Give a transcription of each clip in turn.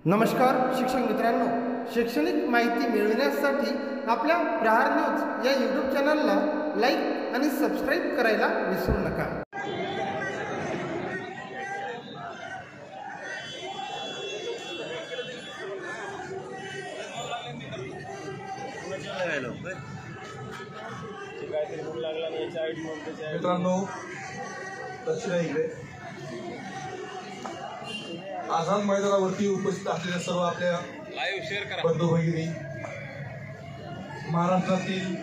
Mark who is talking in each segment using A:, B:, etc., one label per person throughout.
A: नमस्कार शिक्षक मित्रांनो, शैक्षणिक माहिती मिळविण्यासाठी आपल्या प्रहार न्यूज या यूट्यूब चॅनलला लाईक आणि सबस्क्राईब करायला विसरू नका.
B: मित्रांनो, दक्षिण इकडे आझाद मैदानावरती उपस्थित असलेल्या सर्व आपल्या बंधू भगिनी, महाराष्ट्रातील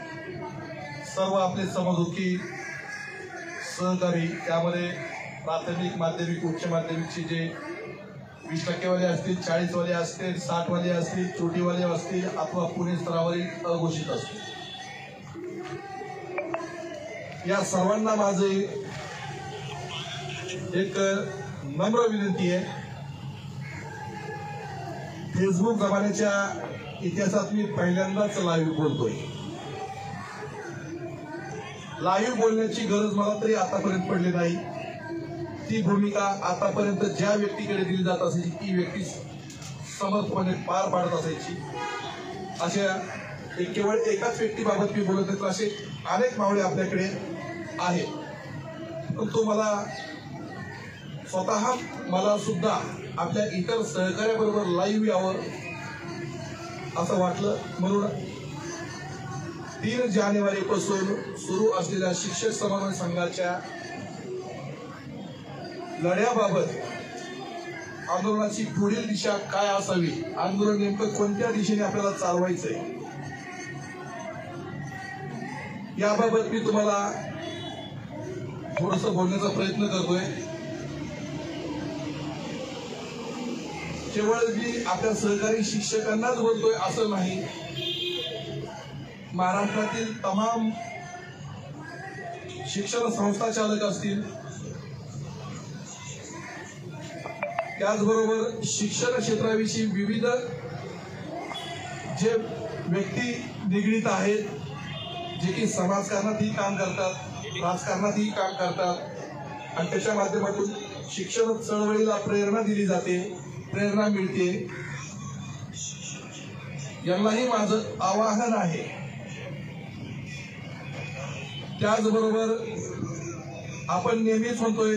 B: सर्व आपले समदुखी सहकारी, त्यामध्ये प्राथमिक, माध्यमिक, उच्च माध्यमिकचे जे 20% वाले असतील, 40 वाले असतील, 60 वाले असतील, छोटीवाले असतील अथवा पुणे स्तरावरील अघोषित असतील, या सर्वांना माझे एक नम्र विनंती आहे. फेसबुक जमान्याच्या इतिहासात मी पहिल्यांदाच लाईव्ह बोलतोय. लाईव्ह बोलण्याची गरज मला तरी आतापर्यंत पडली नाही. ती भूमिका आतापर्यंत ज्या व्यक्तीकडे दिली जात असायची ती व्यक्ती समर्थपणे पार पाडत असायची. अशा केवळ एकाच व्यक्तीबाबत मी बोलत होतो. असे अनेक मावळे आपल्याकडे आहेत. पण तो मला सुद्धा आपल्या इतर सहकार्याबरोबर लाईव्ह यावं असं वाटलं. म्हणून 3 जानेवारीपासून सुरू असलेल्या शिक्षक समन्वय संघाच्या लढ्याबाबत, आंदोलनाची पुढील दिशा काय असावी, आंदोलन नेमकं कोणत्या दिशेने आपल्याला चालवायचंय, याबाबत मी तुम्हाला थोडंसं बोलण्याचा प्रयत्न करतोय. केवळ मी आपल्या सहकारी शिक्षकांनाच बोलतोय असं नाही, महाराष्ट्रातील तमाम शिक्षण संस्था चालक असतील, त्याचबरोबर शिक्षण क्षेत्राविषयी विविध जे व्यक्ती निगडीत आहेत, जे की समाजकारणातही काम करतात, राजकारणातही काम करतात आणि त्याच्या माध्यमातून शिक्षण चळवळीला प्रेरणा दिली जाते, प्रेरणा मिळते, यांनाही माझं आवाहन आहे. त्याचबरोबर आपण नेहमीच म्हणतोय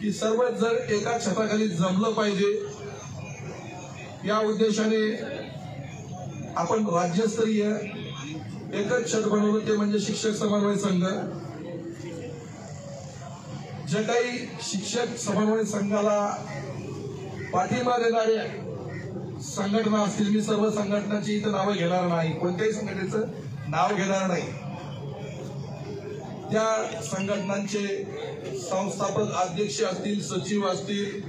B: की सर्वच जर एका छताखाली जमलं पाहिजे, या उद्देशाने आपण राज्यस्तरीय एकच छत बनवलं, ते म्हणजे शिक्षक समन्वय संघ. जे काही शिक्षक समन्वय संघाला पाठिंबा देणाऱ्या संघटना असतील, मी सर्व संघटनांची इथं नावं घेणार नाही, कोणत्याही संघटनेचं नाव घेणार नाही, त्या संघटनांचे संस्थापक अध्यक्ष असतील, सचिव असतील,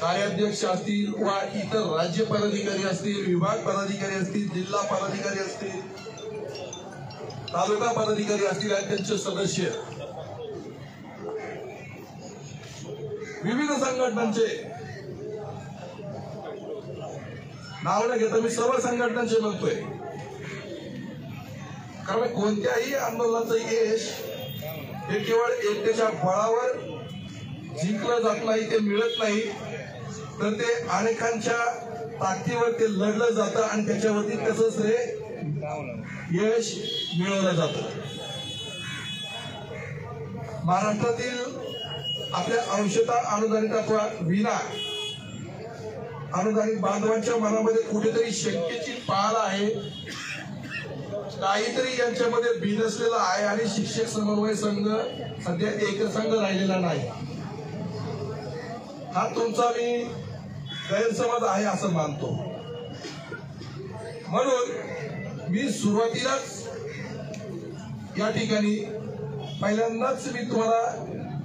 B: कार्याध्यक्ष असतील वा इतर राज्य पदाधिकारी असतील, विभाग पदाधिकारी असतील, जिल्हा पदाधिकारी असतील, तालुका पदाधिकारी असतील आणि त्यांचे सदस्य, विविध संघटनांचे नाव न घेता मी सर्व संघटनांचे म्हणतोय. कारण कोणत्याही आंदोलनाचं यश हे केवळ एकट्याच्या बळावर जिंकलं जात नाही, ते मिळत नाही, तर ते अनेकांच्या ताकदीवर ते लढलं जातं आणि त्याच्यावरती त्याचं श्रेय यश मिळवलं जातं. महाराष्ट्रातील आपल्या अंशतः अनुदानित अथवा विना अनुदानित बांधवांच्या मनामध्ये कुठेतरी शंकेची पाल आहे, काहीतरी यांच्यामध्ये बिनसलेला आहे आणि शिक्षक समन्वय संघ सध्या एकसंघ राहिलेला नाही. हा तुमचा मी गैरसमज आहे असं मानतो. म्हणून मी सुरुवातीलाच या ठिकाणी पहिल्यांदाच मी तुम्हाला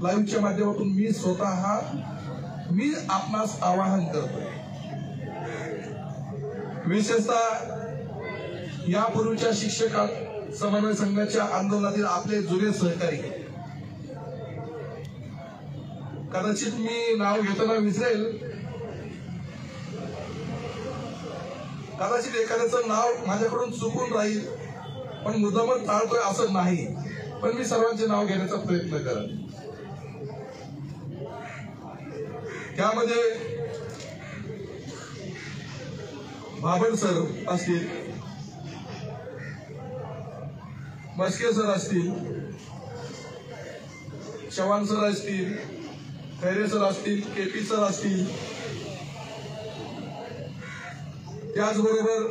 B: लाईव्हच्या माध्यमातून मी आपणास आवाहन करतोय. विशेषतः यापूर्वीच्या शिक्षक समन्वय संघाच्या आंदोलनातील आपले जुने सहकारी, कदाचित मी नाव घेताना विसरेल, कदाचित एखाद्याचं नाव माझ्याकडून चुकून राहील, पण मुद्दामच टाळतोय असं नाही, पण मी सर्वांचे नाव घेण्याचा प्रयत्न करेन. त्यामध्ये बाबन सर असतील, मस्के सर असतील, चव्हाण सर असतील, खैरे सर असतील, केपी सर असतील, त्याचबरोबर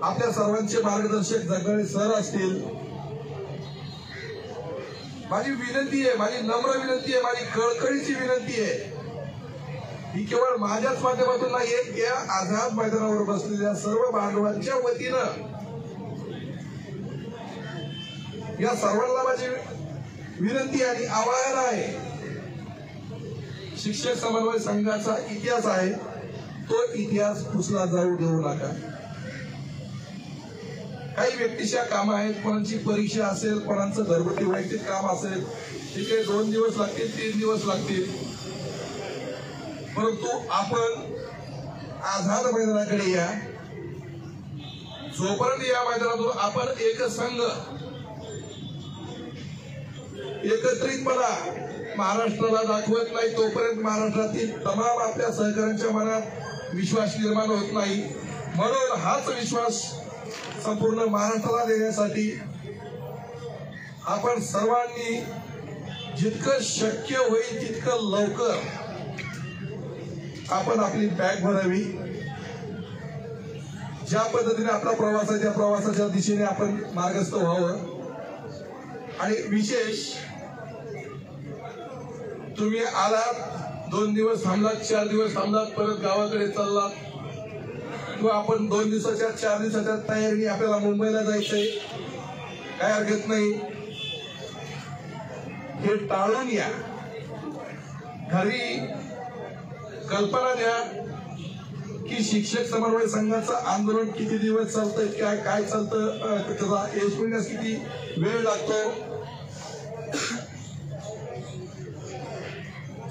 B: आपल्या सर्वांचे मार्गदर्शक जगदाळे सर असतील. माझी विनंती आहे, माझी नम्र विनंती आहे, माझी कळकळीची विनंती आहे, ही केवळ माझ्याच माध्यमातून नाही, या आझाद मैदानावर बसलेल्या सर्व बांधवांच्या वतीनं या सर्वांना माझी विनंती आणि आवाहन आहे. शिक्षक समन्वय संघाचा इतिहास आहे, तो इतिहास पुसला जाऊ देऊ नका. काही व्यक्तिशा कामं आहेत, कोणाची परीक्षा असेल, कोणाचं घरगुती वैयक्तिक काम असेल, तिथे 2 दिवस लागतील, 3 दिवस लागतील, परंतु आपण आझाद मैदानाकडे या. जोपर्यंत या मैदानातून आपण एक संघ एकत्रितपणा महाराष्ट्राला दाखवत नाही, तोपर्यंत महाराष्ट्रातील तमाम आपल्या सहकाऱ्यांच्या मनात विश्वास निर्माण होत नाही. म्हणून हाच विश्वास संपूर्ण महाराष्ट्राला देण्यासाठी आपण सर्वांनी जितकं शक्य होईल तितकं लवकर आपण आपली बॅग भरावी. ज्या पद्धतीने आपला प्रवास आहे त्या प्रवासाच्या दिशेने आपण मार्गस्थ व्हावं. आणि विशेष तुम्ही आलात, 2 दिवस थांबलात, 4 दिवस थांबलात, परत गावाकडे चाललात, किंवा आपण 2 दिवसाच्या 4 दिवसाच्या तयारीने आपल्याला मुंबईला जायचंय, काय हरकत नाही, हे टाळून या. घरी कल्पना द्या की शिक्षक समन्वय संघाचं आंदोलन किती दिवस चालतंय, काय चालतं, त्याचा यश मिळण्यास किती वेळ लागतो.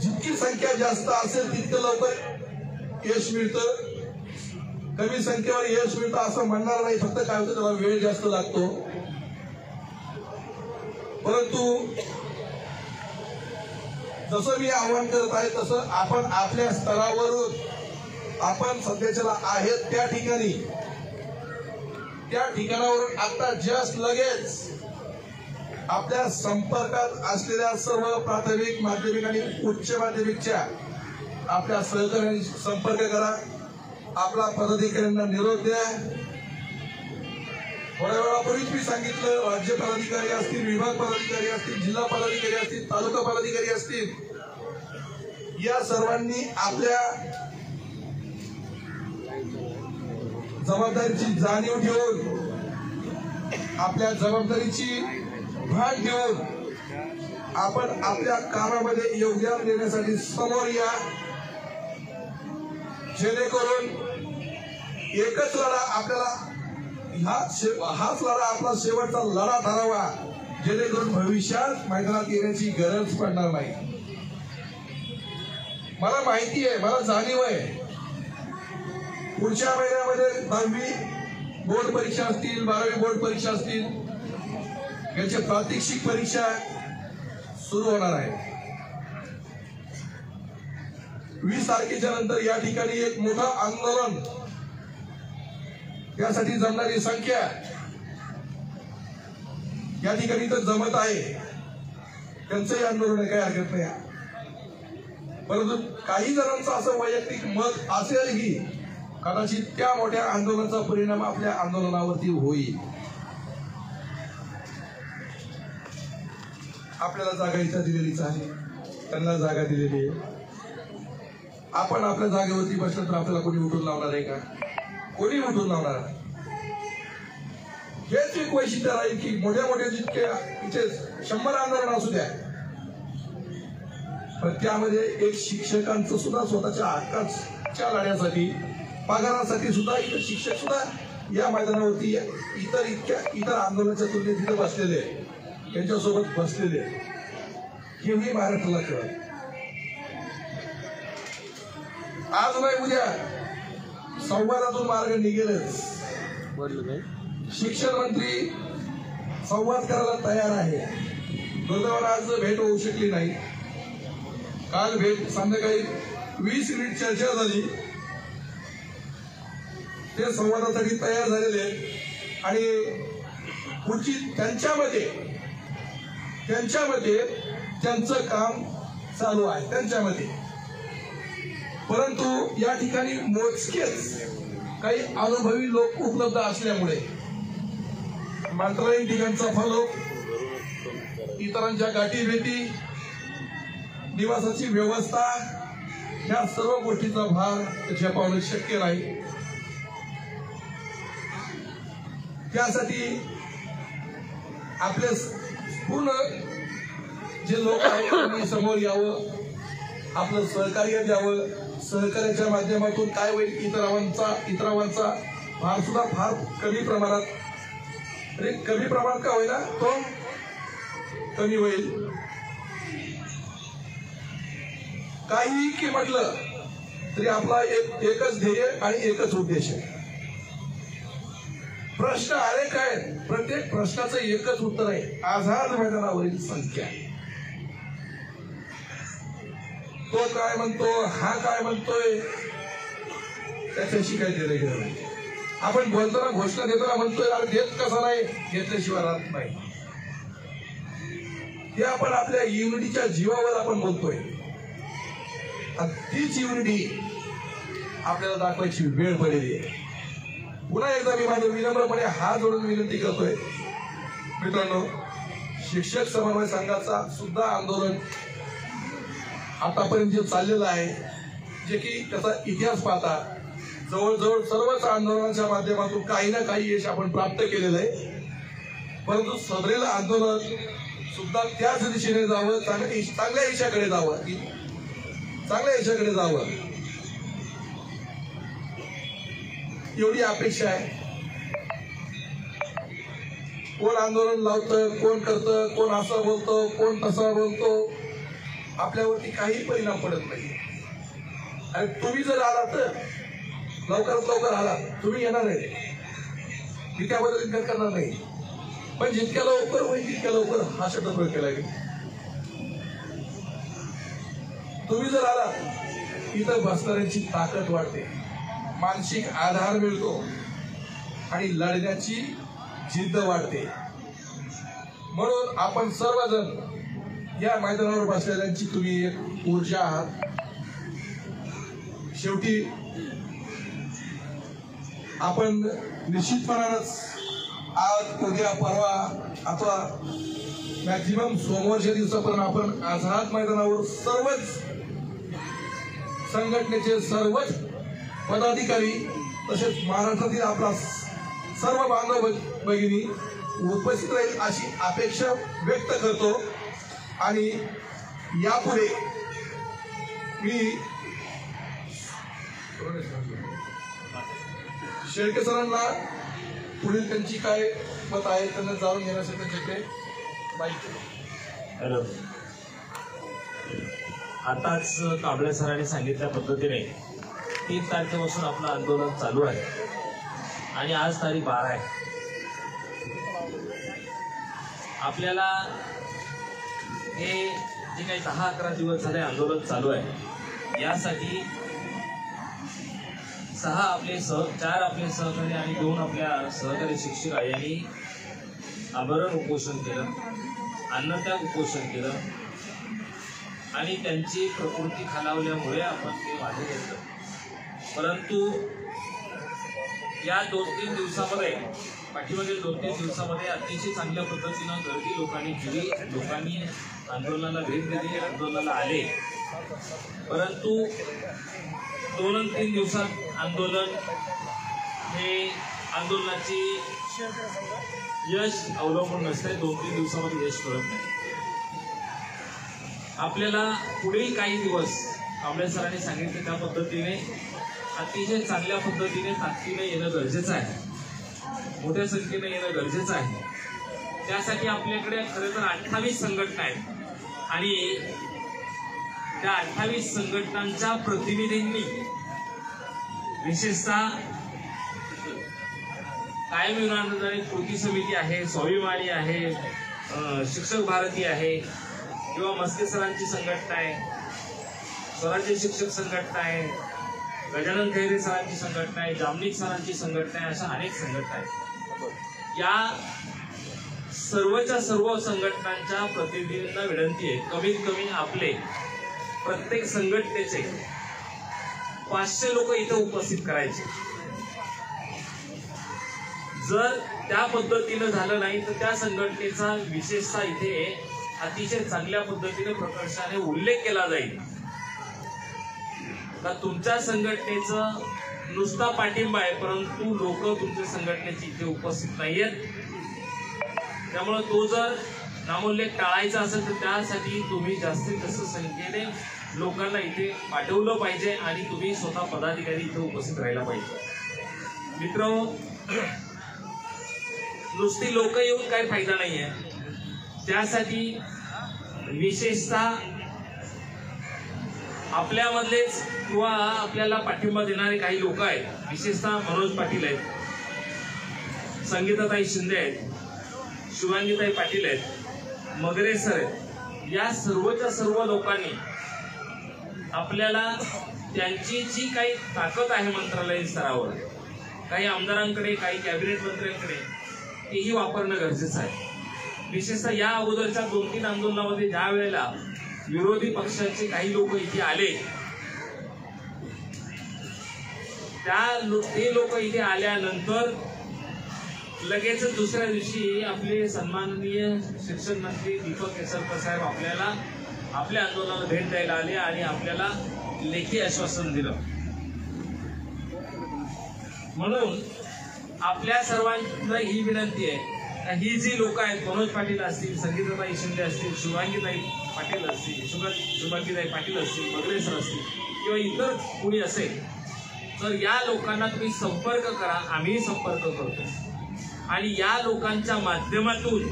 B: जितकी संख्या जास्त असेल तितकं लवकर यश मिळतं. कमी संख्येवर यश मिळतं असं म्हणणार नाही, फक्त काय होतं त्याला वेळ जास्त लागतो. परंतु जसं मी आवाहन करत आहे तसं आपण आपल्या स्तरावरून आपण सध्याच्याला आहेत त्या ठिकाणावरून आता जस्ट लगेच आपल्या संपर्कात असलेल्या सर्व प्राथमिक, माध्यमिक आणि उच्च माध्यमिकच्या आपल्या सहकार्यांनी संपर्क करा. आपला पदाधिकाऱ्यांना निरोप द्या. थोड्या वेळापूर्वीच मी सांगितलं, राज्य पदाधिकारी असतील, विभाग पदाधिकारी असतील, जिल्हा पदाधिकारी असतील, तालुका पदाधिकारी असतील, या सर्वांनी आपल्या जबाबदारीची जाणीव ठेवून, आपल्या जबाबदारीची भान ठेवून आपण आपल्या कामामध्ये योगदान देण्यासाठी समोर या. जेणेकरून एकच लढा आपल्याला, हाच लढा आपला शेवटचा लढा ठरावा, जेणेकरून भविष्यात मैदानात येण्याची गरज पडणार नाही. मला माहिती आहे, मला जाणीव आहे, पुढच्या महिन्यामध्ये 10वी बोर्ड परीक्षा असतील, 12वी बोर्ड परीक्षा असतील, याच्या प्रात्यक्षिक परीक्षा सुरू होणार आहे. 20 तारखेच्या नंतर या ठिकाणी एक मोठं आंदोलन, यासाठी जमणारी संख्या या ठिकाणी तर जमत आहे, त्यांचंही आंदोलन आहे, काही हरकत नाही. परंतु काही जणांचं असं वैयक्तिक मत असेल की कदाचित त्या मोठ्या आंदोलनाचा परिणाम आपल्या आंदोलनावरती होईल. आपल्याला जागा इथं दिलेलीच आहे, त्यांना जागा दिलेली आहे. आपण आपल्या जागेवरती बसलं तर आपल्याला कोणी उठून लावणार आहे का? कोणी उठून लावणार? हेच एक वैशिष्ट्य राहील की मोठ्या जितके इथे 100 आंदोलन असू द्या, पण त्यामध्ये एक शिक्षकांचं सुद्धा स्वतःच्या हक्काच्या लढ्यासाठी, पगारासाठी सुद्धा इतर शिक्षक सुद्धा या मैदानावरती इतर आंदोलनाच्या तुलनेत तिथे बसलेले, त्यांच्यासोबत बसलेले, हेही महाराष्ट्राला कळलं. आज नाही उद्या संवादातून मार्ग निघेलच. शिक्षण मंत्री संवाद करायला तयार आहे. दुर्दैवानं आज भेट होऊ शकली नाही. काल भेट संध्याकाळी 20 मिनिट चर्चा झाली. ते संवादासाठी तयार झालेले आहेत आणि पुढची त्यांच्यामध्ये त्यांचं काम चालू आहे त्यांच्यामध्ये. परंतु या ठिकाणी मोजकेच काही अनुभवी लोक उपलब्ध असल्यामुळे मंत्रालयीन ठिकाणचा फॉलो, इतरांच्या गाठीभेटी, निवासाची व्यवस्था, या सर्व गोष्टीचा भार झेपावणं शक्य नाही. त्यासाठी आपले पूर्ण जे लोक आहेत त्यांनी समोर यावं, आपलं सहकार्य द्यावं. सहकार्याच्या माध्यमातून काय होईल, इतरांचा भार सुद्धा फार कमी प्रमाणात का होईना तो कमी होईल. काही की म्हटलं तरी आपला एकच ध्येय आणि एकच उद्देश आहे. प्रश्न अनेक आहेत, प्रत्येक प्रश्नाचं एकच उत्तर आहे, आझाद मैदानावरील संख्या. तो काय म्हणतो, हा काय म्हणतोय, त्याच्याशी काही देणं घेणं नाही. आपण बोलताना घोषणा देताना म्हणतोय अरे देत कसा नाही, घेतल्याशिवाय राहत नाही. हे आपण आपल्या युनिटीच्या जीवावर आपण बोलतोय. तीच युनिटी आपल्याला दाखवायची वेळ पडलेली आहे. पुन्हा एकदा मी माझं विनम्रपणे हात जोडून विनंती करतोय, मित्रांनो, शिक्षक समन्वय संघाचा सुद्धा आंदोलन आतापर्यंत जे चाललेलं आहे, जे की त्याचा इतिहास पाहता जवळजवळ सर्वच आंदोलनाच्या माध्यमातून काही ना काही यश आपण प्राप्त केलेलं आहे. परंतु सदरेल आंदोलन सुद्धा त्याच दिशेने जावं, चांगल्या यशाकडे जावं एवढी अपेक्षा आहे. कोण आंदोलन लावतं, कोण करतं, कोण असं बोलतो, कोण तसा बोलतो, आपल्यावरती काही परिणाम पडत नाही. आणि तुम्ही जर आला तर लवकरात लवकर आला, तुम्ही येणार नाही, मी त्याबद्दल इन्कार करणार नाही. पण जितक्या लवकर होईल तितक्या लवकर हा शब्द प्रयोग केला गेला. तुम्ही जर आला इथं बसणाऱ्यांची ताकद वाढते, मानसिक आधार मिळतो आणि लढण्याची जिद्द वाढते. म्हणून आपण सर्वजण या मैदानावर बसलेल्यांची तुम्ही एक ऊर्जा आहात. शेवटी आपण निश्चितपणानंच आज, उद्या, परवा अथवा मॅक्झिमम सोमवारच्या दिवसापर्यंत आपण आझाद मैदानावर सर्वच संघटनेचे सर्वच पदाधिकारी तसेच महाराष्ट्रातील आपला सर्व बांधव भगिनी उपस्थित राहील अशी अपेक्षा व्यक्त करतो. आणि यापुढे मी शेळके सरांना पुढील त्यांची काय मत आहे त्यांना जाणून घेण्यासाठी त्यांच्याकडे माहिती.
C: हॅलो, आताच कांबळे सरांनी सांगितल्या पद्धतीने 3 तारखेपासून आपलं आंदोलन चालू आहे आणि आज तारीख 12 आहे. आपल्याला हे जे काही 10-11 दिवस झाले आंदोलन चालू आहे, यासाठी 4 आपले सहकारी आणि 2 आपल्या सहकारी शिक्षिका यांनी आमरण उपोषण केलं, अन्नत्याग उपोषण केलं आणि त्यांची प्रकृती खालावल्यामुळे आपण ते मागे घेतलं. परंतु या 2-3 दिवसामध्ये, पाठीमागील 2-3 दिवसामध्ये अतिशय चांगल्या पद्धतीनं गर्दी लोकांनी केली, लोकांनी आंदोलनाला भेट दिली, आंदोलनाला आले. परंतु 2-3 दिवसात आंदोलन हे आंदोलनाची यश अवलंबून नसते, 2-3 दिवसामध्ये यश कळत नाही. आपल्याला पुढील काही दिवस कांबळे सरांनी सांगितले त्या पद्धतीने अतिशय चांगल्या पद्धतीने ताकदीने येणं गरजेचं आहे, मोठ्या संख्येने येणं गरजेचं आहे. त्यासाठी आपल्याकडे खरं तर 28 संघटना आहेत आणि त्या 28 संघटनांच्या प्रतिनिधींनी विशेषतः कायम विनामूल्य कृती समिती आहे, स्वाभिमानी आहे, शिक्षक भारती आहे किंवा मस्के सरांची संघटना आहे, स्वराज्य शिक्षक संघटना आहे, गजानन खैरे सरांची संघटना आहे, जामनिक सरांची संघटना आहे, अशा अनेक संघटना आहेत. या सर्वच्या सर्व संघटनांच्या प्रतिनिधींना विनंती आहे, कमीत कमी आपले प्रत्येक संघटनेचे 500 लोक इथे उपस्थित करायचे. जर त्या पद्धतीनं झालं नाही तर त्या संघटनेचा विशेषतः इथे अतिशय चांगल्या पद्धतीने प्रकर्षाने उल्लेख केला जाईल का तुमच्या संघटनेचं नुसता पाठिंबा आहे, परंतु लोक तुमच्या संघटनेची इथे उपस्थित नाहीयेत. त्यामुळे तो जर नामोल्लेख टाळायचा असेल तर त्यासाठी तुम्ही जास्तीत जास्त संख्येने लोकांना इथे पाठवलं पाहिजे आणि तुम्ही स्वतः पदाधिकारी इथे उपस्थित राहायला पाहिजे. मित्रांनो, नुसती लोक येऊन काही फायदा नाहीये. त्यासाठी विशेषतः आपल्यामधलेच किंवा आपल्याला पाठिंबा देणारे काही लोक आहेत. विशेषतः मनोज पाटील आहेत, संगीताताई शिंदे आहेत, शिवांगीताई पाटील आहेत, मगरे सर आहेत. या सर्वच्या सर्व लोकांनी आपल्याला त्यांची जी काही ताकद आहे मंत्रालयीन स्तरावर, काही आमदारांकडे, काही कॅबिनेट मंत्र्यांकडे, तेही वापरणं गरजेचं आहे. विशेषतः या अगोदरच्या 2-3 आंदोलनामध्ये ज्या वेळेला विरोधी पक्षाचे काही लोक इथे आले, ते लोक इथे आल्यानंतर लगेच दुसऱ्या दिवशी आपले सन्माननीय शिक्षण मंत्री दीपक केसरकर साहेब आपल्याला आपल्या आंदोलनाला भेट द्यायला आले आणि आपल्याला लेखी आश्वासन दिलं. म्हणून आपल्या सर्वांना ही विनंती आहे, ही जी लोक आहेत, मनोज पाटील असतील, संगीताताई शिंदे असतील, शुभांगीताई पाटील असतील, शुभांगीताई पाटील असतील, मगरे सर असतील किंवा इतर कोणी असेल, तर या लोकांना तुम्ही संपर्क करा. आम्ही संपर्क करतो आणि या लोकांच्या माध्यमातून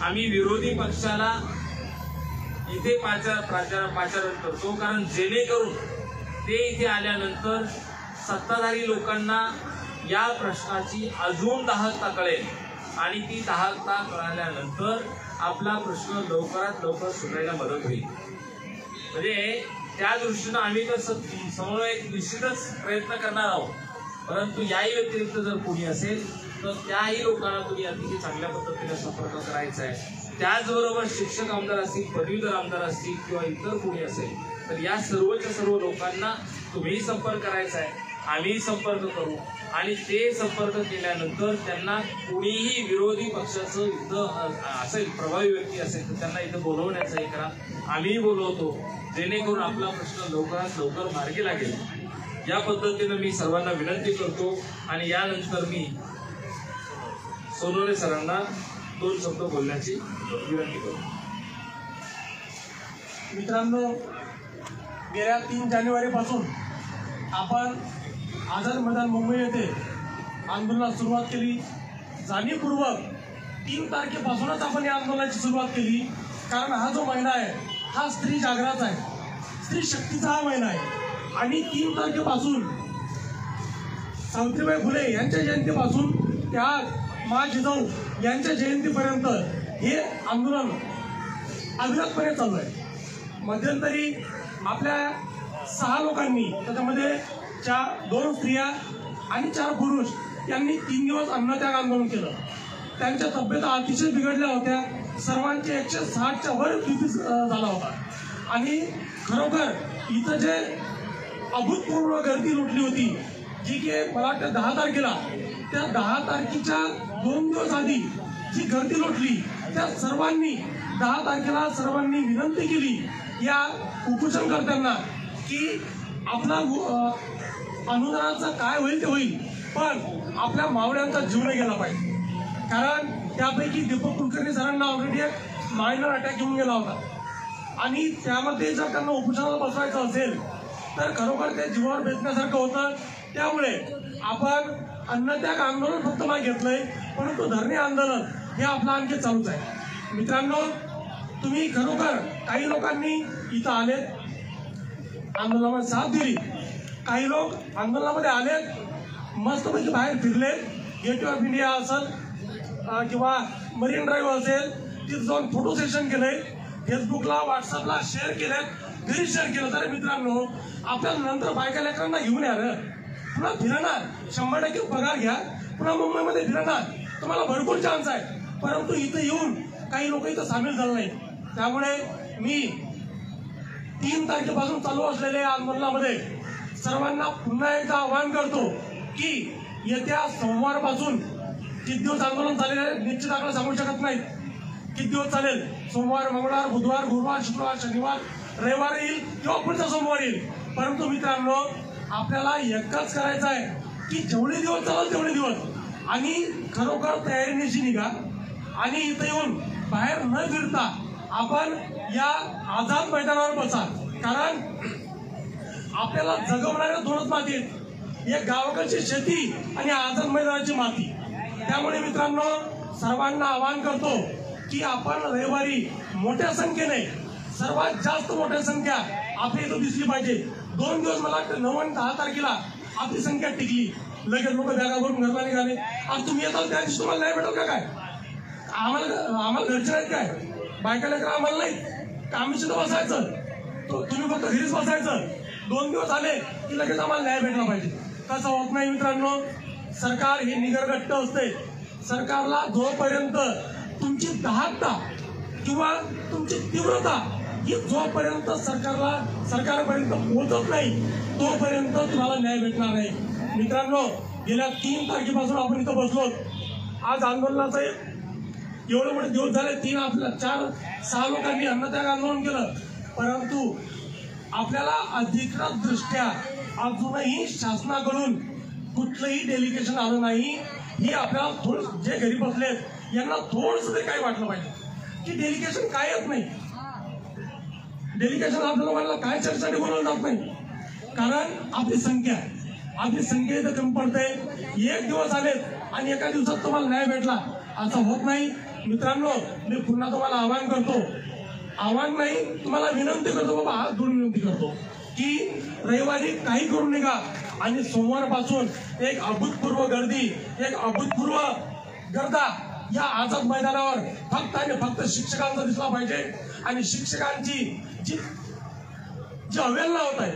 C: आम्ही विरोधी पक्षाला इथे पाचारण करतो. कारण जेणेकरून ते इथे आल्यानंतर सत्ताधारी लोकांना या प्रश्नाची अजून दाहकता कळेल आणि ती दाहकता कळाल्यानंतर आपला प्रश्न लवकरात लवकर सुटायला मदत होईल. म्हणजे त्या दृष्टीनं आम्ही तर समन्वय निश्चितच प्रयत्न करणार आहोत. परंतु याही व्यतिरिक्त जर कोणी असेल तर त्याही लोकांना तुम्ही अतिशय चांगल्या पद्धतीने संपर्क करायचा आहे. त्याचबरोबर शिक्षक आमदार असतील, पदवीधर आमदार असतील किंवा इतर कोणी असेल तर या सर्वच्या सर्व लोकांना तुम्ही संपर्क करायचा आहे. आम्ही संपर्क करू आणि ते संपर्क केल्यानंतर त्यांना कुणीही विरोधी पक्षाचं इथं असेल, प्रभावी व्यक्ती असेल तर त्यांना इथं बोलवण्याचं हे करा. आम्ही बोलवतो जेणेकरून आपला प्रश्न लवकरात लवकर मार्गी लागेल. या पद्धतीनं मी सर्वांना विनंती करतो आणि यानंतर मी सोनवणे सरांना 2 शब्द बोलण्याची विनंती करतो.
D: मित्रांनो, गेल्या 3 जानेवारीपासून आपण आझाद मैदान मुंबई येथे आंदोलनास सुरुवात केली. जाणीवपूर्वक 3 तारखेपासूनच आपण या आंदोलनाची सुरुवात केली. कारण हा जो महिना आहे हा स्त्री जागराचा आहे, स्त्री शक्तीचा हा महिना आहे. आणि 3 तारखेपासून सावित्रीबाई फुले यांच्या जयंतीपासून त्या मा जिजाऊ यांच्या जयंतीपर्यंत हे आंदोलन अविरतपणे चालू आहे. मध्यंतरी आपल्या 6 लोकांनी, त्याच्यामध्ये 2 स्त्रिया आणि 4 पुरुष यांनी 3 दिवस अन्नत्याग आंदोलन केलं. त्यांच्या तब्येता अतिशय बिघडल्या होत्या. सर्वांचे 160च्या वर BP झाला होता. आणि खरोखर इथं जे अभूतपूर्व गर्दी लुटली होती, जी की मला वाटतं 10 तारखेला, त्या 10 तारखेच्या 2 दिवस आधी जी गर्दी लुटली, त्या सर्वांनी 10 तारखेला सर्वांनी विनंती केली या उपोषणकर्त्यांना की आपला अनुदानाचं काय होईल ते होईल, पण आपल्या मावळ्यांचा जीव नाही गेला पाहिजे. कारण त्यापैकी दीपक कुलकर्णी सरांना ऑलरेडी एक मायनर अटॅक येऊन गेला होता आणि त्यामध्ये जर त्यांना उपोषणाला बसवायचं असेल तर खरोखर ते जीवावर बेतण्यासारखं होतं. त्यामुळे आपण अन्नत्याग आंदोलन फक्त नाही घेतलंय, परंतु धरणे आंदोलन हे आपलं आणखी चालूच आहे. मित्रांनो, तुम्ही खरोखर काही लोकांनी इथं आलेत, आंदोलनामध्ये साथ दिली. काही लोक आंदोलनामध्ये आलेत, मस्तपैकी बाहेर फिरलेत. गेट ऑफ इंडिया असेल किंवा मरीन ड्राईव्ह असेल, तिथं जाऊन फोटो सेशन केलंय, फेसबुकला व्हॉट्सअपला शेअर केलेत, घरी शेअर केलं तर मित्रांनो आपल्याला नंतर बायका लेकरांना घेऊन या रे, पुन्हा फिरणार 100% पगार घ्या, पुन्हा मुंबईमध्ये फिरणार, तुम्हाला भरपूर चान्स आहे. परंतु इथं येऊन काही लोक इथं सामील झाले नाही. त्यामुळे मी 3 तारखेपासून चालू असलेल्या आंदोलनामध्ये सर्वांना पुन्हा एकदा आवाहन करतो की येत्या सोमवारपासून किती दिवस आंदोलन चालेल आहे निश्चित आपल्याला सांगू शकत नाही. किती दिवस चालेल, सोमवार, मंगळवार, बुधवार, गुरुवार, शुक्रवार, शनिवार, रविवार येईल किंवा पुढचा सोमवार येईल. परंतु मित्रांनो आपल्याला एकच करायचं आहे की जेवढे दिवस चालेल तेवढे दिवस, आणि खरोखर तयारीनिशी निघा आणि इथं येऊन बाहेर न फिरता आपण या आझाद मैदानावर बसा. कारण आपल्याला जगवणाऱ्या 2च माती आहेत, एक गावाकडची शेती आणि आझाद मैदानाची माती. त्यामुळे मित्रांनो सर्वांना आवाहन करतो की आपण रविवारी मोठ्या संख्येने, सर्वात जास्त मोठ्या संख्या आपल्या इथं दिसली पाहिजे. 2 दिवस मला वाटतं 9 आणि 10 तारखेला आपली संख्या टिकली, लगेच लोक बॅगा भरून घरला निघाले. आज तुम्ही येताल त्या दिवशी तुम्हाला नाही भेटल का काय? आम्हाला घरचे नाहीत काय? बायका लेकर आम्हाला नाही, आम्ही सुद्धा बसायचं, तुम्ही फक्त घरीच बसायचं. 2 दिवस आले की लगेच आम्हाला न्याय भेटला पाहिजे. तसं होत नाही मित्रांनो. सरकार हे निगरगट्ट असते. सरकारला जोपर्यंत तुमची दहाता किंवा तुमची तीव्रता ही जोपर्यंत सरकारपर्यंत पोहोचत नाही तोपर्यंत तुम्हाला न्याय भेटणार नाही. मित्रांनो गेल्या 3 तारखेपासून आपण इथं बसलो. आज आंदोलनाचं एवढे मोठे दिवस झाले, 4-6 लोकांनी अन्नत्याग आंदोलन केलं. परंतु आपल्याला अधिकृत दृष्ट्या अजूनही शासनाकडून कुठलंही डेलिगेशन आलं नाही. ही आपल्याला थोडं, जे घरी बसलेत यांना थोडंसं तरी काही वाटलं पाहिजे की डेलिगेशन काय येत नाही. डेलिगेशन आपल्या लोकांना काय चर्चेसाठी बोलवलं जात नाही, कारण आपली संख्या इथं कमी पडते. 1 दिवस आलेत आणि एका दिवसात तुम्हाला न्याय भेटला असं होत नाही. मित्रांनो मी पुन्हा तुम्हाला आवाहन करतो, आव्हान नाही तुम्हाला विनंती करतो, बाबा हात जोडून विनंती करतो की रविवारी काही करून निघा आणि सोमवारपासून एक अभूतपूर्व गर्दी, एक अभूतपूर्व गर्दा या आझाद मैदानावर फक्त आणि फक्त शिक्षकांचा दिसला पाहिजे. आणि शिक्षकांची जी अवहेलना होत आहे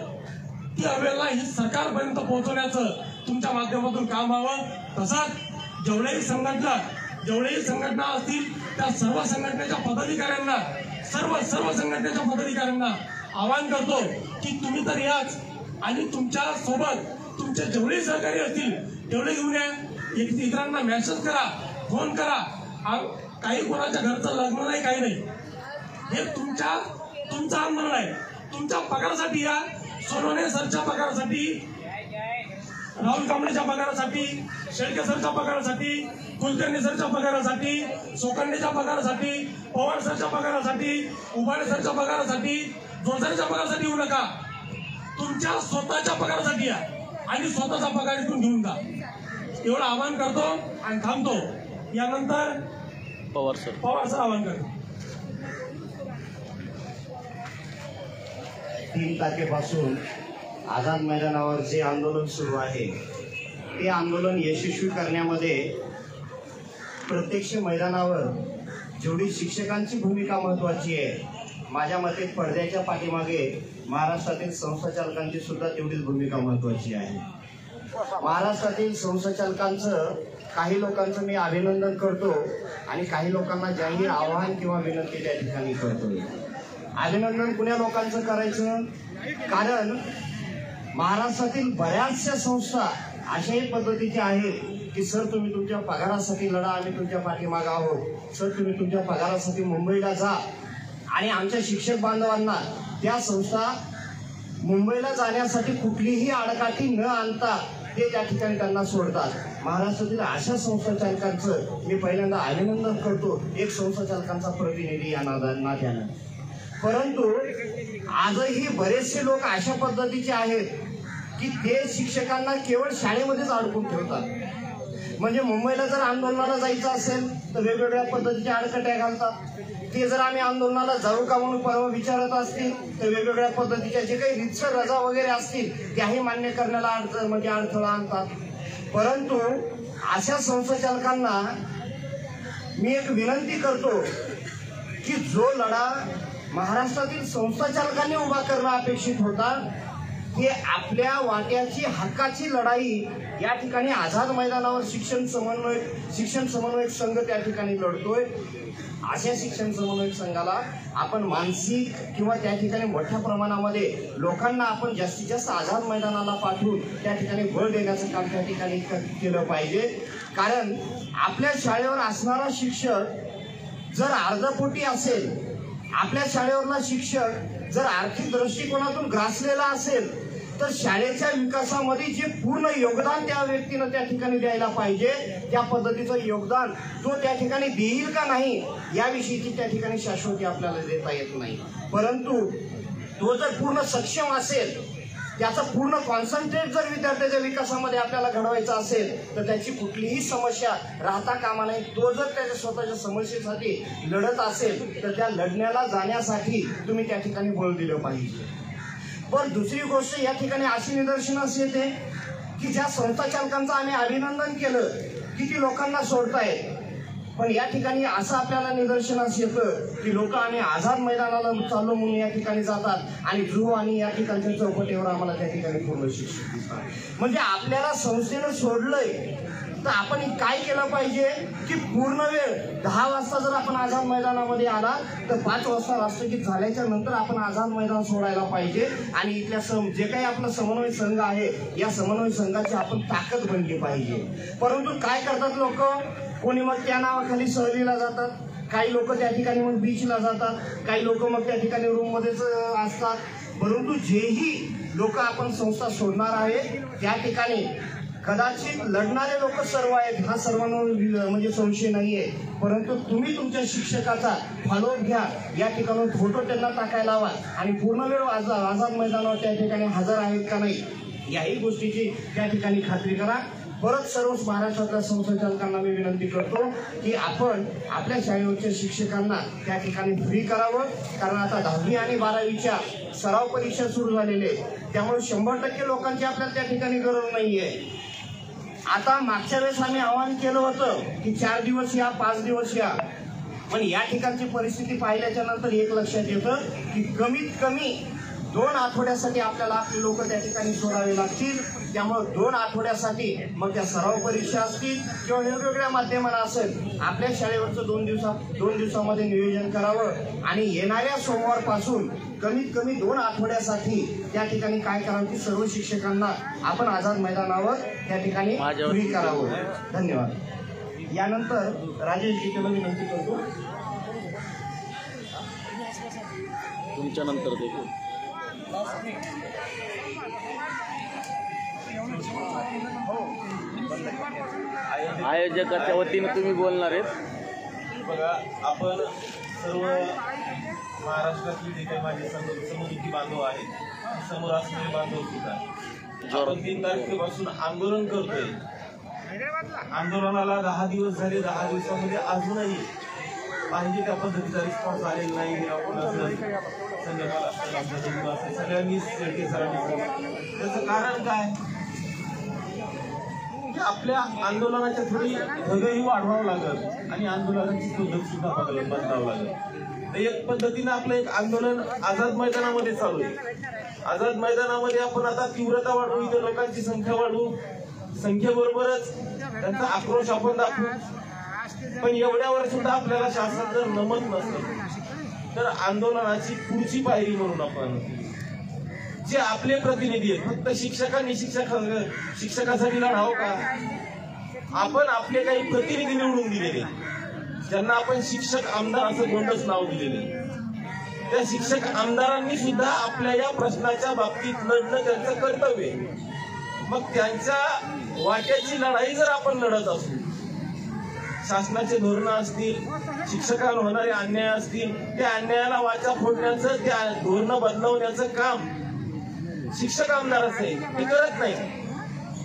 D: ती अवहेलना ही सरकारपर्यंत पोहोचवण्याचं तुमच्या माध्यमातून काम व्हावं. तसंच जेवढ्याही संघटना असतील त्या सर्व संघटनेच्या पदाधिकाऱ्यांना, सर्व संघटनेच्या पदाधिकाऱ्यांना आवाहन करतो की तुम्ही तर याच आणि तुमच्या सोबत तुमचे जेवढे सहकारी असतील तेवढे घेऊन या. इतरांना मेसेज करा, फोन करा. काही कोणाच्या घरचं लग्न नाही, काही नाही, हे तुमचं आंदोलन आहे. तुमच्या पगारासाठी या, सोनवणे सरच्या पगारासाठी, राहुल कांबळेच्या पगारासाठी, शेळके सरच्या पगारासाठी, कुलकर्णी सरच्या पगारासाठी, सोकंडेच्या पगारासाठी, पवार सरच्या पगारासाठी, उभारे सरच्या पगारासाठी, जोरदारीच्या पगारासाठी येऊ नका. तुमच्या स्वतःच्या पगारासाठी या आणि स्वतःचा पगार इथून घेऊन जा. एवढं आवाहन करतो आणि थांबतो. यानंतर पवार सर आवाहन करतो.
E: 3 तारखेपासून आझाद मैदानावर जे आंदोलन सुरू आहे ते आंदोलन यशस्वी करण्यामध्ये प्रत्यक्ष मैदानावर जेवढी शिक्षकांची भूमिका महत्त्वाची आहे, माझ्या मते पडद्याच्या पाठीमागे महाराष्ट्रातील संस्थाचालकांची सुद्धा तेवढीच भूमिका महत्त्वाची आहे. महाराष्ट्रातील संस्थाचालकांचं, काही लोकांचं मी अभिनंदन करतो आणि काही लोकांना जाहीर आवाहन किंवा विनंती त्या ठिकाणी करतो. अभिनंदन कुण्या लोकांचं करायचं, कारण महाराष्ट्रातील बऱ्याचशा संस्था अशाही पद्धतीच्या आहेत की सर तुम्ही तुमच्या पगारासाठी लढा, आम्ही तुमच्या पाठीमागे आहोत. सर तुम्ही तुमच्या पगारासाठी मुंबईला जा. आणि आमच्या शिक्षक बांधवांना त्या संस्था मुंबईला जाण्यासाठी कुठलीही आडकाठी न आणता ते त्या ठिकाणी त्यांना सोडतात. महाराष्ट्रातील अशा संस्थाचालकांचं मी पहिल्यांदा अभिनंदन करतो, एक संस्थाचालकांचा प्रतिनिधी या नात्यानं. परंतु आजही बरेचसे लोक अशा पद्धतीचे आहेत की ते शिक्षकांना केवळ शाळेमध्येच अडकून ठेवतात. म्हणजे मुंबईला जर आंदोलनाला जायचं असेल तर वेगवेगळ्या पद्धतीच्या आडकट्या घालतात. ते जर आम्ही आंदोलनाला जाऊ का म्हणून परवा विचारत असतील तर वेगवेगळ्या पद्धतीच्या जे काही रितसर रजा वगैरे असतील त्याही मान्य करण्याला अडथळा आणतात. परंतु अशा संस्थाचालकांना मी एक विनंती करतो की जो लढा महाराष्ट्रातील संस्थाचालकांनी उभा करणं अपेक्षित होता की आपल्या वाट्याची हक्काची लढाई या ठिकाणी आझाद मैदानावर शिक्षण समन्वयक संघ त्या ठिकाणी लढतोय. अशा शिक्षण समन्वयक संघाला आपण मानसिक किंवा त्या ठिकाणी मोठ्या प्रमाणामध्ये लोकांना आपण जास्तीत जास्त आझाद मैदानाला पाठवून त्या ठिकाणी बळ देण्याचं काम त्या ठिकाणी केलं पाहिजे. कारण आपल्या शाळेवर असणारा शिक्षक जर अर्धपोटी असेल, आपल्या शाळेवरला शिक्षक जर आर्थिक दृष्टिकोनातून ग्रासलेला असेल, तर शाळेच्या विकासामध्ये जे पूर्ण योगदान त्या व्यक्तीनं त्या ठिकाणी द्यायला पाहिजे, त्या पद्धतीचं योगदान तो त्या ठिकाणी देईल का नाही याविषयीची त्या ठिकाणी शाश्वती आपल्याला देता येत नाही. परंतु तो जर पूर्ण सक्षम असेल, त्याचा पूर्ण कॉन्सन्ट्रेट जर विद्यार्थ्याच्या विकासामध्ये आपल्याला घडवायचा असेल, तर त्याची कुठलीही समस्या राहता कामा नये. तो जर त्याच्या स्वतःच्या समस्येसाठी लढत असेल, तर त्या लढण्याला जाण्यासाठी तुम्ही त्या ठिकाणी बळ दिलं पाहिजे. पण दुसरी गोष्ट या ठिकाणी अशी निदर्शनास येते की ज्या संस्थाचालकांचं आम्ही अभिनंदन केलं की ती लोकांना सोडतायत, पण या ठिकाणी असं आपल्याला निदर्शनास येतं की लोक आम्ही आझाद मैदानाला चाललो म्हणून या ठिकाणी जातात आणि जुहू आणि या ठिकाणच्या चौकटीवर आम्हाला त्या ठिकाणी पूर्ण शिक्षक दिसतात. म्हणजे आपल्याला संस्थेनं सोडलंय, तर आपण काय केलं पाहिजे की पूर्ण वेळ 10 वाजता जर आपण आझाद मैदानामध्ये आला, तर 5 वाजता राष्ट्रगीत झाल्याच्या नंतर आपण आझाद मैदान सोडायला पाहिजे. आणि इथल्या जे काही आपला समन्वय संघ आहे, या समन्वय संघाची आपण ताकद बनली पाहिजे. परंतु काय करतात लोक, कोणी मग त्या नावाखाली सहलीला जातात, काही लोक त्या ठिकाणी मग बीचला जातात, काही लोक मग त्या ठिकाणी रूममध्येच असतात. परंतु जेही लोक आपण संस्था सोडणार आहे, त्या ठिकाणी कदाचित लढणारे लोक सर्व आहेत, हा सर्वांना म्हणजे संशय नाहीये. परंतु तुम्ही तुमच्या शिक्षकाचा फॉलोअप घ्या, या ठिकाणी फोटो त्यांना टाकायला हवा आणि पूर्ण वेळ आझाद मैदानावर त्या ठिकाणी हजर आहेत का नाही याही गोष्टीची त्या ठिकाणी खात्री करा. परत सर्व महाराष्ट्रातल्या संस्थाचालकांना मी विनंती करतो की आपण आपल्या शाळेवरच्या शिक्षकांना त्या ठिकाणी फ्री करावं. कारण आता 10वी आणि 12वीच्या सराव परीक्षा सुरू झालेल्या आहेत, त्यामुळे 100% लोकांची आपल्याला त्या ठिकाणी गरज नाहीये. आता मागच्या वेळेस आम्ही आवाहन केलं होतं की 4 दिवस या, 5 दिवस या, पण या ठिकाणची परिस्थिती पाहिल्याच्या नंतर एक लक्षात येतं की कमीत कमी 2 आठवड्यासाठी आपल्याला आपले लोक त्या ठिकाणी सोडावे लागतील. त्यामुळे 2 आठवड्यासाठी मग त्या सराव परीक्षा असतील किंवा वेगवेगळ्या माध्यमांना असेल, आपल्या शाळेवरचं 2 दिवसामध्ये नियोजन करावं आणि येणाऱ्या सोमवारपासून कमीत कमी 2 आठवड्यासाठी त्या ठिकाणी काय करावं की सर्व शिक्षकांना आपण आझाद मैदानावर त्या ठिकाणी फ्री करावं. धन्यवाद. यानंतर राजेश गीतेला विनंती करतो.
F: तुमच्या नंतर देखील आयोजकाच्या वतीनं तुम्ही बोलणार आहेत.
G: बघा, आपण सर्व महाराष्ट्रातले जे काही माझे समुद्री बांधव आहेत, समोर असलेले बांधव सुद्धा, आपण 3 तारखेपासून आंदोलन करतोय. आंदोलनाला 10 दिवस झाले. 10 दिवसामध्ये अजूनही पाहिजे त्या पद्धतीचा रिस्पॉन्स आलेला नाही. संध्याकाळ असेल, आमच्या जन्म असेल, सगळ्यांनी शेळके सरांनी. त्याचं कारण काय की आपल्या आंदोलनाच्या थोडी धगही वाढवावं लागत आणि आंदोलनाची पद्धत सुद्धा बदलावं लागत. तर एक पद्धतीनं आपलं एक आंदोलन आझाद मैदानामध्ये चालू आहे. आझाद मैदानामध्ये आपण आता तीव्रता वाढवू, इथे लोकांची संख्या वाढवू, संख्येबरोबरच त्यांचा आक्रोश आपण दाखवू. पण एवढ्यावर सुद्धा आपल्याला शासन जर नमत नसेल, तर आंदोलनाची पुढची पायरी म्हणून आपण जे आपले प्रतिनिधी आहेत, फक्त शिक्षकांनी शिक्षकासाठी लढावं का? आपण आपले काही प्रतिनिधी निवडून दिलेले, ज्यांना आपण शिक्षक आमदार असं गोंडच नाव दिलेले, त्या शिक्षक आमदारांनी सुद्धा आपल्या या प्रश्नाच्या बाबतीत लढणं त्यांचं कर्तव्य. मग त्यांच्या वाट्याची लढाई जर आपण लढत असू, शासनाचे धोरणं असतील, शिक्षकांवर होणारे अन्याय असतील, त्या अन्यायाला वाचा फोडण्याचं, त्या धोरणं बदलवण्याचं काम शिक्षक आमदार असेल ते करत नाही.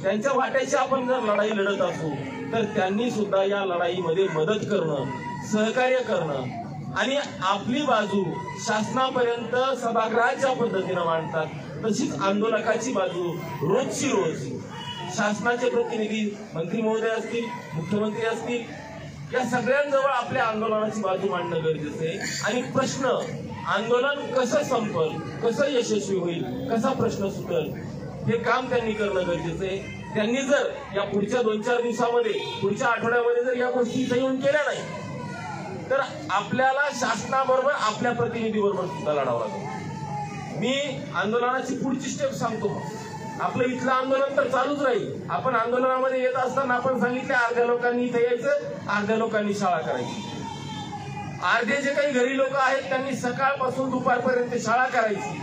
G: त्यांच्या वाट्याची आपण जर लढाई लढत असू, तर त्यांनी सुद्धा या लढाईमध्ये मदत करणं, सहकार्य करणं आणि आपली बाजू शासनापर्यंत सभागृहाच्या पद्धतीनं मांडतात. तशीच आंदोलकाची बाजू रोजची रोज शासनाचे प्रतिनिधी, मंत्री महोदय असतील, मुख्यमंत्री असतील, या सगळ्यांजवळ आपल्या आंदोलनाची बाजू मांडणं गरजेचं आहे. आणि प्रश्न आंदोलन कसं संपल, कसं यशस्वी होईल, कसा प्रश्न सुटेल, हे काम त्यांनी करणं गरजेचं आहे. त्यांनी जर या पुढच्या 2-4 दिवसामध्ये, पुढच्या आठवड्यामध्ये जर या गोष्टी इथं येऊन केल्या नाही तर आपल्याला शासनाबरोबर आपल्या प्रतिनिधीबरोबर सुद्धा लढावं लागेल. मी आंदोलनाची पुढची स्टेप सांगतो. आपलं इथलं आंदोलन तर चालूच राहील. आपण आंदोलनामध्ये येत असताना आपण सांगितले अर्ध्या लोकांनी इथे यायचं, अर्ध्या लोकांनी शाळा करायची. अर्धे जे काही घरी लोक आहेत त्यांनी सकाळपासून दुपारपर्यंत शाळा करायची,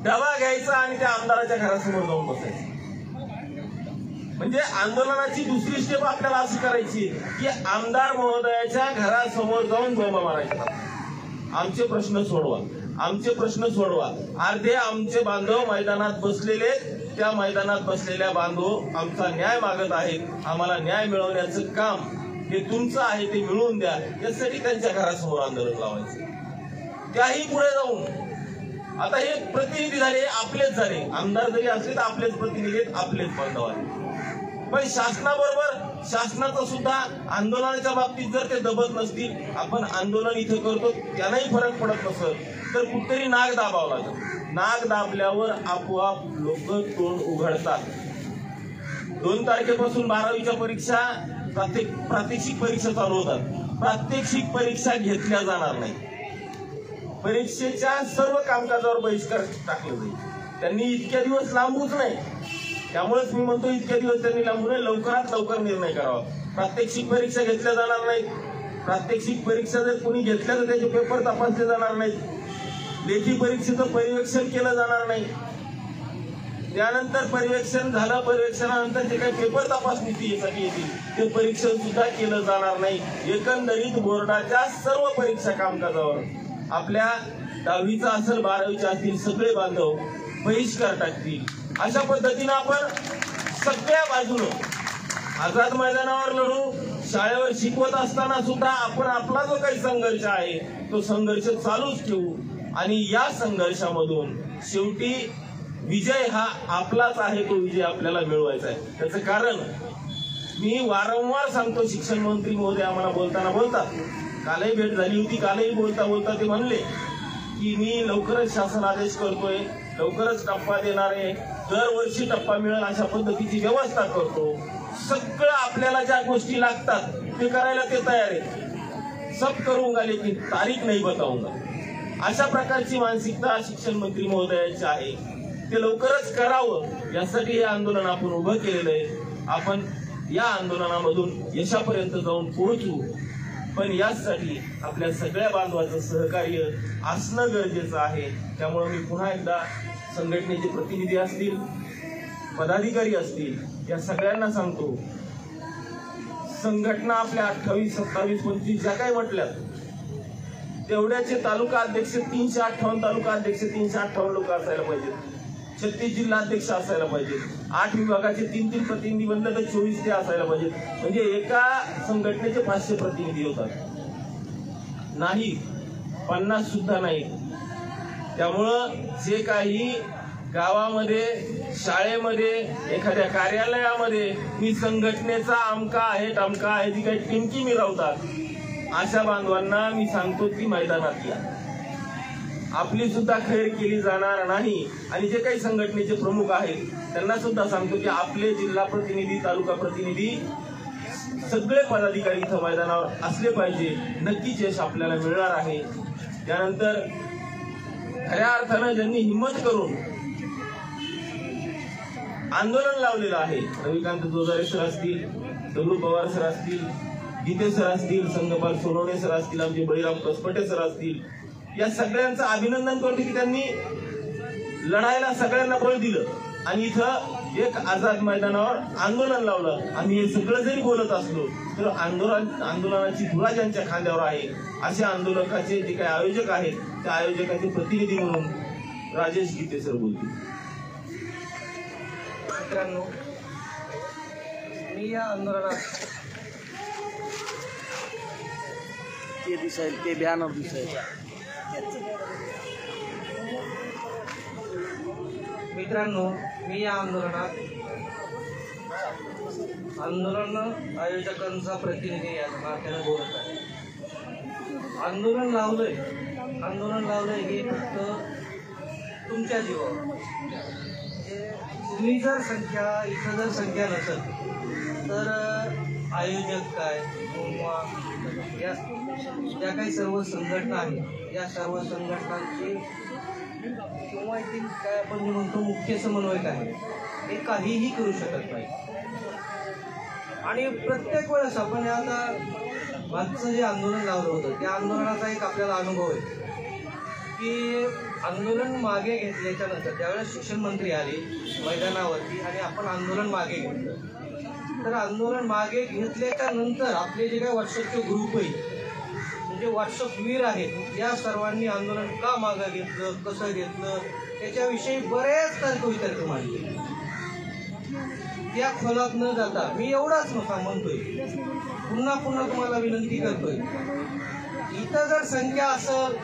G: डबा घ्यायचा आणि त्या आमदाराच्या घरासमोर जाऊन बसायचं. म्हणजे आंदोलनाची दुसरी स्टेप आपल्याला अशी करायची की आमदार महोदयाच्या घरासमोर जाऊन बोंबा मारायचा. आमचे प्रश्न सोडवा, आमचे प्रश्न सोडवा. अर्धे आमचे बांधव मैदानात बसलेले, त्या मैदानात बसलेल्या बांधव आमचा न्याय मागत आहेत. आम्हाला न्याय मिळवण्याचं काम हे तुमचं आहे, ते मिळवून द्या. यासाठी त्यांच्या घरासमोर आंदोलन लावायचं. त्याही पुढे जाऊन आता हे प्रतिनिधी झाले, आपलेच झाले. आमदार जरी असले तर आपलेच प्रतिनिधी आहेत, आपलेच बांधव आहेत. पण शासनाबरोबर शासनाचं सुद्धा आंदोलनाच्या बाबतीत जर ते दबत नसतील, आपण आंदोलन इथे करतो त्यांनाही फरक पडत नसेल तर कुठेतरी नाक दाबावं लागेल. नाक दाबल्यावर आपोआप लोक तोंड उघडतात. 2 तारखेपासून 12वीच्या परीक्षा, प्रात्यक्षिक परीक्षा चालू होतात. प्रात्यक्षिक परीक्षा घेतल्या जाणार नाही. परीक्षेच्या सर्व कामकाजावर बहिष्कार टाकला जाईल. त्यांनी इतक्या दिवस लांबूच नाही. त्यामुळेच मी म्हणतो इतक्या दिवस त्यांनी लांबू नये, लवकरात लवकर निर्णय करावा. प्रात्यक्षिक परीक्षा घेतल्या जाणार नाहीत. प्रात्यक्षिक परीक्षा जर कोणी घेतल्या तर त्याचे पेपर तपासले जाणार नाहीत. लेखी परीक्षेचं पर्यवेक्षण केलं जाणार नाही. त्यानंतर पर्यवेक्षण झालं, पर्यवेक्षणानंतर जे काही पेपर तपासणीसाठी येतील ते परीक्षण सुद्धा केलं जाणार नाही. एकंदरीत बोर्डाच्या सर्व परीक्षा कामकाजावर आपल्या 10वीचा असेल 12वीच्या असतील सगळे बांधव बहिष्कार टाकतील. अशा पद्धतीनं आपण सगळ्या बाजूनं आझाद मैदानावर लढू. शाळेवर शिकवत असताना सुद्धा आपण आपला जो काही संघर्ष आहे तो संघर्ष चालूच ठेवू आणि या संघर्षामधून शेवटी विजय हा आपलाच आहे. तो विजय आपल्याला मिळवायचा आहे. त्याचं कारण मी वारंवार सांगतो, शिक्षण मंत्री महोदय आम्हाला बोलतात, कालही भेट झाली होती, कालही बोलता बोलता ते म्हणले की मी लवकरच शासन आदेश करतोय, लवकरच टप्पा देणार आहे, दरवर्षी टप्पा मिळेल अशा पद्धतीची व्यवस्था करतो. सगळं आपल्याला ज्या गोष्टी लागतात ते करायला ते तयार आहे. सब करूंगा लेकिन तारीख नाही बताऊंगा. अशा प्रकारची मानसिकता शिक्षण मंत्री महोदयाची आहे. ते लवकरच करावं यासाठी हे आंदोलन आपण उभं केलेलं आहे. आपण या आंदोलनामधून यशापर्यंत जाऊन पोहोचू. पण यासाठी आपल्या सगळ्या बांधवांचं सहकार्य असणं गरजेचं आहे. त्यामुळे मी पुन्हा एकदा संघटनेचे प्रतिनिधी असतील, पदाधिकारी असतील, या सगळ्यांना सांगतो, संघटना आपल्या 28, 27, 25 ज्या काही म्हटल्यात तेवढ्याचे तालुका अध्यक्ष 358 तालुका अध्यक्ष 358 लोक असायला पाहिजेत. 36 जिल्हा अध्यक्ष असायला पाहिजेत. 8 विभागाचे 3-3 प्रतिनिधी बनले तर 24 ते असायला पाहिजेत. म्हणजे एका संघटनेचे 500 प्रतिनिधी होतात. नाही, 50 सुद्धा नाही. त्यामुळं जे काही गावामध्ये, शाळेमध्ये, एखाद्या कार्यालयामध्ये मी संघटनेचा अमका आहे जी काही टिमकी मिरवतात अशा बांधवांना मी सांगतो की मैदानात या. आपली सुद्धा खैर केली जाणार नाही. आणि जे काही संघटनेचे प्रमुख आहेत त्यांना सुद्धा सांगतो की आपले जिल्हा प्रतिनिधी, तालुका प्रतिनिधी, सगळे पदाधिकारी इथं मैदानावर असले पाहिजे. नक्कीच यश आपल्याला मिळणार आहे. त्यानंतर खऱ्या अर्थानं ज्यांनी हिंमत करून आंदोलन लावलेलं आहे, रविकांत जोजारे सर असतील, दगडू पवार सर असतील, गीते सर असतील, संगपाल सोनवणे सर असतील, आमचे बळीराम कसपटे सर असतील, या सगळ्यांचं अभिनंदन करतो की त्यांनी लढायला सगळ्यांना बळ दिलं आणि इथं एक आझाद मैदानावर आंदोलन लावलं. आम्ही हे सगळं जरी बोलत असलो तर आंदोलनाची धुरा ज्यांच्या खांद्यावर आहे अशा आंदोलकाचे जे काही आयोजक आहेत त्या आयोजकाचे प्रतिनिधी म्हणून राजेश गीते सर बोलतील.
H: मित्रांनो, मी या आंदोलनात
F: ते दिसायला, ते बॅनर दिसायला.
H: मित्रांनो, मी या आंदोलनात आंदोलन आयोजकांचा प्रतिनिधी या नात्याने बोलत आहे. आंदोलन लावलंय आंदोलन लावलं हे फक्त तुमच्या जीवावर. तुम्ही जर इथं जर संख्या नसेल तर आयोजक काय किंवा या ज्या काही सर्व संघटना आहेत या सर्व संघटनांचे किंवा येथील काय आपण म्हणतो मुख्य समन्वयक आहे हे काहीही करू शकत नाही. आणि प्रत्येक वेळेस आपण आता मागचं जे आंदोलन लावलं होतं त्या आंदोलनाचा एक आपल्याला अनुभव आहे की आंदोलन मागे घेतल्याच्या नंतर त्यावेळेस शिक्षण मंत्री आले मैदानावरती आणि आपण आंदोलन मागे घेतलं. तर आंदोलन मागे घेतल्याच्या नंतर आपले जे काही व्हॉट्सअपचे ग्रुप आहेत म्हणजे व्हॉट्सअप वीर आहेत या सर्वांनी आंदोलन का मागं घेतलं कसं घेतलं त्याच्याविषयी बरेच तर्कवितर्क मांडले. त्या खोलात न जाता मी एवढाच म्हणतोय पुन्हा तुम्हाला विनंती करतोय इथं जर संख्या असेल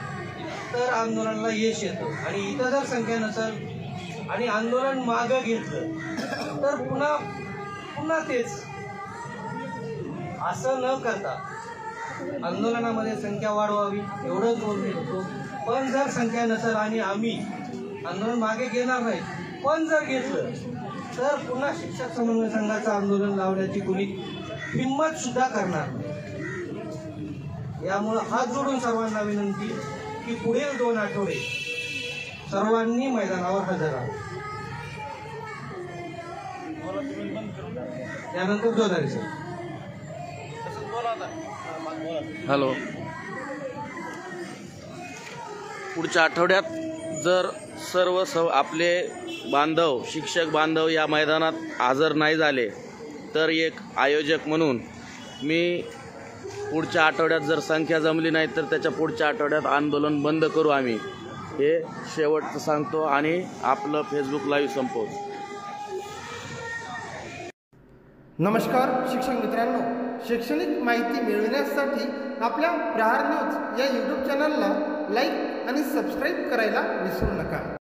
H: तर आंदोलनाला यश येतं आणि इथं जर संख्या नसेल आणि आंदोलन मागं घेतलं तर पुन्हा तेच असं न करता आंदोलनामध्ये संख्या वाढवावी एवढंच बोलणे होतो. पण जर संख्या नसेल आणि आम्ही आंदोलन मागे घेणार नाही पण जर घेतलं तर पुन्हा शिक्षक समन्वय संघाचं आंदोलन लावण्याची कुणी हिंमत सुद्धा करणार नाही. यामुळे हात जोडून सर्वांना विनंती की पुढील 2 आठवडे सर्वांनी मैदानावर हजर राहावं. त्यानंतर जोदारी सर.
F: हॅलो. पुढच्या आठवड्यात जर सर्व आपले बांधव शिक्षक बांधव या मैदानात हजर नाही झाले तर एक आयोजक म्हणून मी पुढच्या आठवड्यात जर संख्या जमली नाही तर त्याच्या पुढच्या आठवड्यात आंदोलन बंद करू आम्ही हे शेवटचं सांगतो आणि आपलं फेसबुक लाईव्ह संपवतो.
A: नमस्कार शिक्षक मित्रांनो, शैक्षणिक माहिती मिळविण्यासाठी आपल्या प्रहार न्यूज या यूट्यूब चॅनलला लाईक आणि सबस्क्राईब करायला विसरू नका.